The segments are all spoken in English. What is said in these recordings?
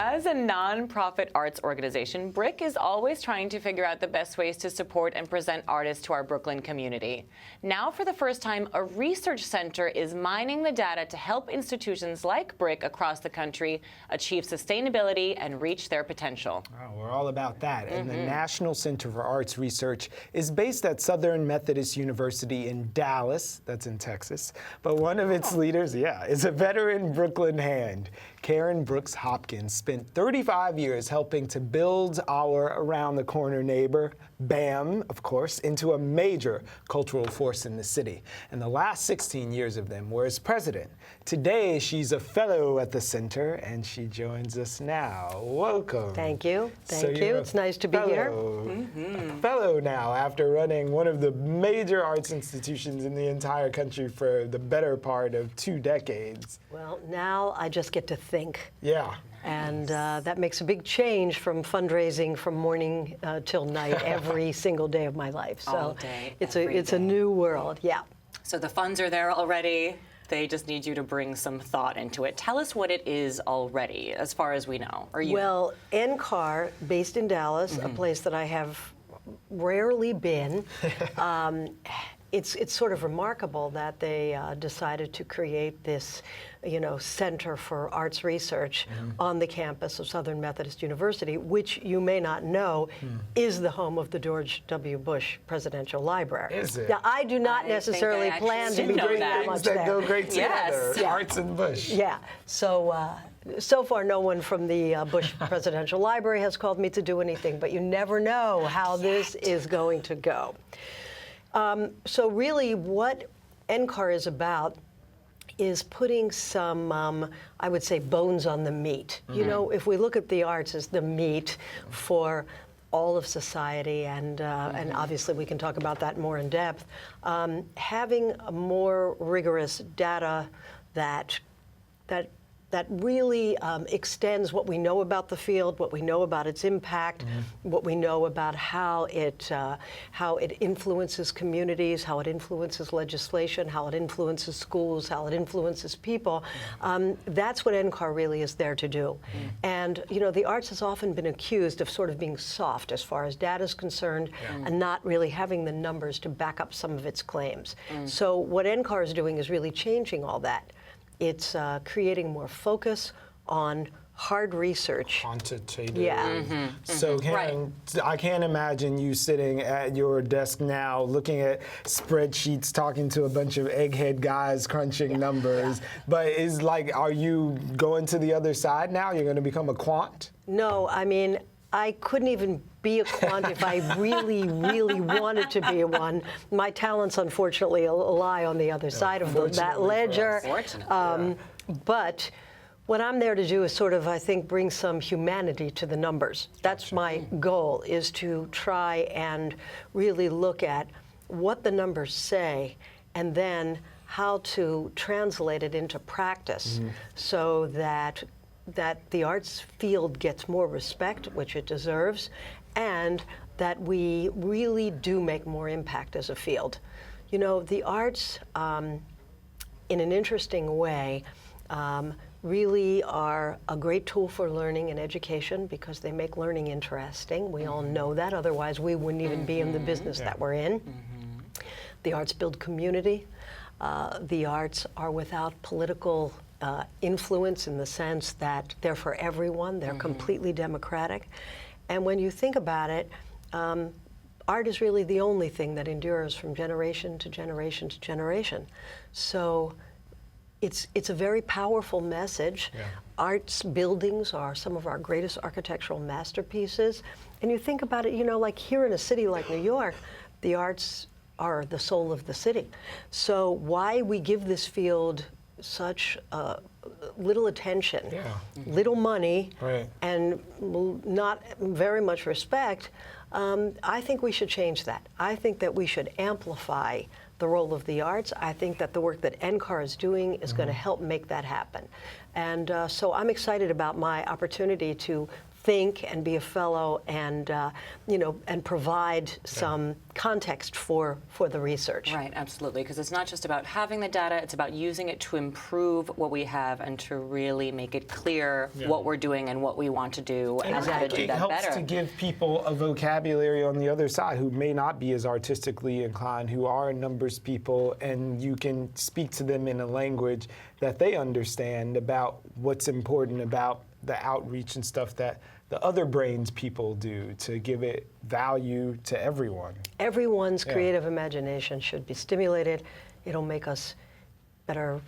As a nonprofit arts organization, BRIC is always trying to figure out the best ways to support and present artists to our Brooklyn community. Now, for the first time, a research center is mining the data to help institutions like BRIC across the country achieve sustainability and reach their potential. Oh, we're all about that. And the National Center for Arts Research is based at Southern Methodist University in Dallas, that's in Texas. But one of its leaders, is a veteran Brooklyn hand. Karen Brooks Hopkins spent 35 years helping to build our around-the-corner neighbor, BAM, of course, into a major cultural force in the city. And the last 16 years of them were as president. Today, she's a fellow at the center, and she joins us now. Welcome. Thank you. Thank you. It's nice to be here. A fellow now, after running one of the major arts institutions in the entire country for the better part of 2 decades. Well, now I just get to think. Yeah. And that makes a big change from fundraising from morning till night every single day of my life. So All day, it's a new world. Yeah. So the funds are there already. They just need you to bring some thought into it. Tell us what it is already, as far as we know. Well, NCAR, based in Dallas, a place that I have rarely been. It's sort of remarkable that they decided to create this, Center for Arts Research on the campus of Southern Methodist University, which you may not know is the home of the George W. Bush Presidential Library. Is it? Yeah, I do not necessarily plan to be doing that much there. That go great together. Yes. Arts and Bush. Yeah. So far, no one from the Bush Presidential Library has called me to do anything, but you never know how this is going to go. So really what NCAR is about is putting some, I would say, bones on the meat. If we look at the arts as the meat for all of society, and obviously we can talk about that more in depth, having a more rigorous data that really extends what we know about the field, what we know about its impact, what we know about how it influences communities, how it influences legislation, how it influences schools, how it influences people. That's what NCAR really is there to do. And the arts has often been accused of sort of being soft as far as data is concerned, and not really having the numbers to back up some of its claims. So what NCAR is doing is really changing all that. It's creating more focus on hard research. Quantitative. Yeah. So Karen, I can't imagine you sitting at your desk now looking at spreadsheets, talking to a bunch of egghead guys crunching numbers. But are you going to the other side now? You're going to become a quant? No, I mean, I couldn't even be a quant if I really, really wanted to be one. My talents, unfortunately, lie on the other side of that ledger. But what I'm there to do is sort of, I think, bring some humanity to the numbers. That's my goal, is to try and really look at what the numbers say and then how to translate it into practice so that the arts field gets more respect, which it deserves, and that we really do make more impact as a field. The arts, in an interesting way, really are a great tool for learning and education because they make learning interesting. We all know that, otherwise we wouldn't even be in the business that we're in. The arts build community. The arts are without political influence in the sense that they're for everyone, they're completely democratic. And when you think about it, art is really the only thing that endures from generation to generation to generation. So it's a very powerful message. Arts buildings are some of our greatest architectural masterpieces. And you think about it, like here in a city like New York, the arts are the soul of the city. So why we give this field such little attention, little money, and not very much respect, I think we should change that. I think that we should amplify the role of the arts. I think that the work that NCAR is doing is going to help make that happen. And so I'm excited about my opportunity to think and be a fellow and, and provide some context for the research. Right, absolutely, because it's not just about having the data, it's about using it to improve what we have and to really make it clear what we're doing and what we want to do and how to do It that helps better. to give people a vocabulary on the other side who may not be as artistically inclined, who are numbers people, and you can speak to them in a language that they understand about what's important about the outreach and stuff that the other brains people do to give it value to everyone. Everyone's creative imagination should be stimulated. It'll make us better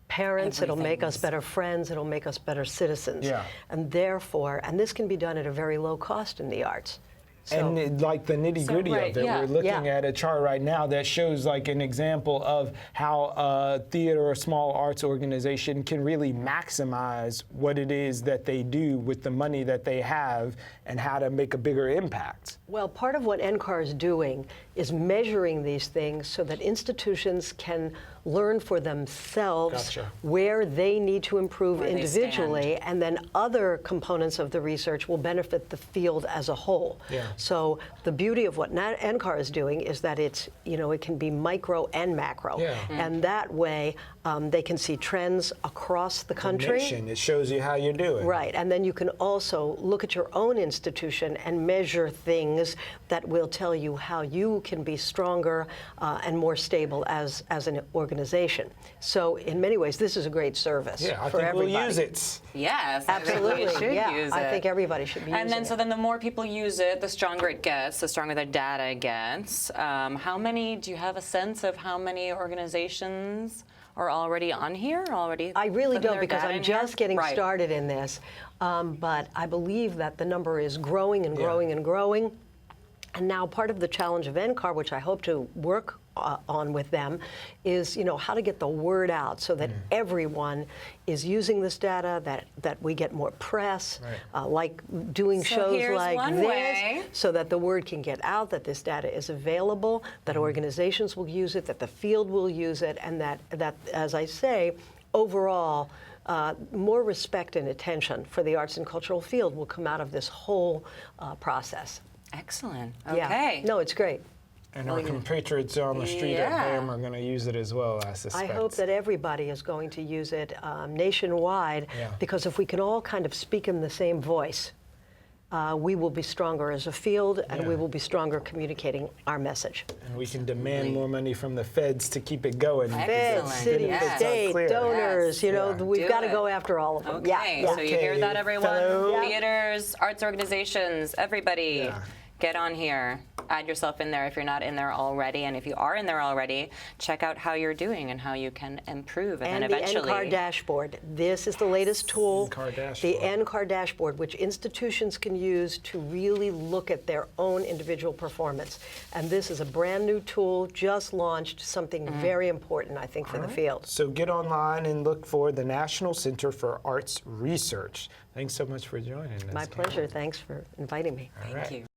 parents, it'll make us better friends, it'll make us better citizens. Yeah. And therefore, and this can be done at a very low cost in the arts. And like the nitty-gritty right, of it, we're looking at a chart right now that shows like an example of how a theater or small arts organization can really maximize what it is that they do with the money that they have and how to make a bigger impact. Well, part of what NCAR is doing is measuring these things so that institutions can learn for themselves where they need to improve individually, and then other components of the research will benefit the field as a whole. So the beauty of what NCAR is doing is that it's, it can be micro and macro. And that way they can see trends across the country. It shows you how you're doing. Right, and then you can also look at your own institution and measure things that will tell you how you can be stronger and more stable as an organization. So in many ways, this is a great service for everybody. We'll use it. Yes, absolutely. Everybody should use it. I think everybody should be using it. And then, so then the more people use it, the stronger it gets, the stronger the data gets. How many, do you have a sense of how many organizations are already on here? I really don't, because I'm just getting started in this. But I believe that the number is growing and growing and growing. And now part of the challenge of NCAR, which I hope to work on with them, is how to get the word out so that everyone is using this data, that we get more press, like doing shows like this, so that the word can get out, that this data is available, that organizations will use it, that the field will use it, and that as I say, overall, more respect and attention for the arts and cultural field will come out of this whole process. Excellent. Okay. No, it's great. And our compatriots on the street at home are going to use it as well, I suspect. I hope that everybody is going to use it nationwide, because if we can all kind of speak in the same voice, we will be stronger as a field, and we will be stronger communicating our message. And we can demand more money from the feds to keep it going. Feds, city, state, donors, we've got to go after all of them. Okay, so you hear that, everyone? Theaters, arts organizations, everybody. Get on here. Add yourself in there if you're not in there already. And if you are in there already, check out how you're doing and how you can improve. And then eventually, the NCAR dashboard. This is the latest tool. The NCAR dashboard, which institutions can use to really look at their own individual performance. And this is a brand new tool, just launched, something very important, I think, for the field. So get online and look for the National Center for Arts Research. Thanks so much for joining us. My pleasure. Thanks for inviting me. Thank you.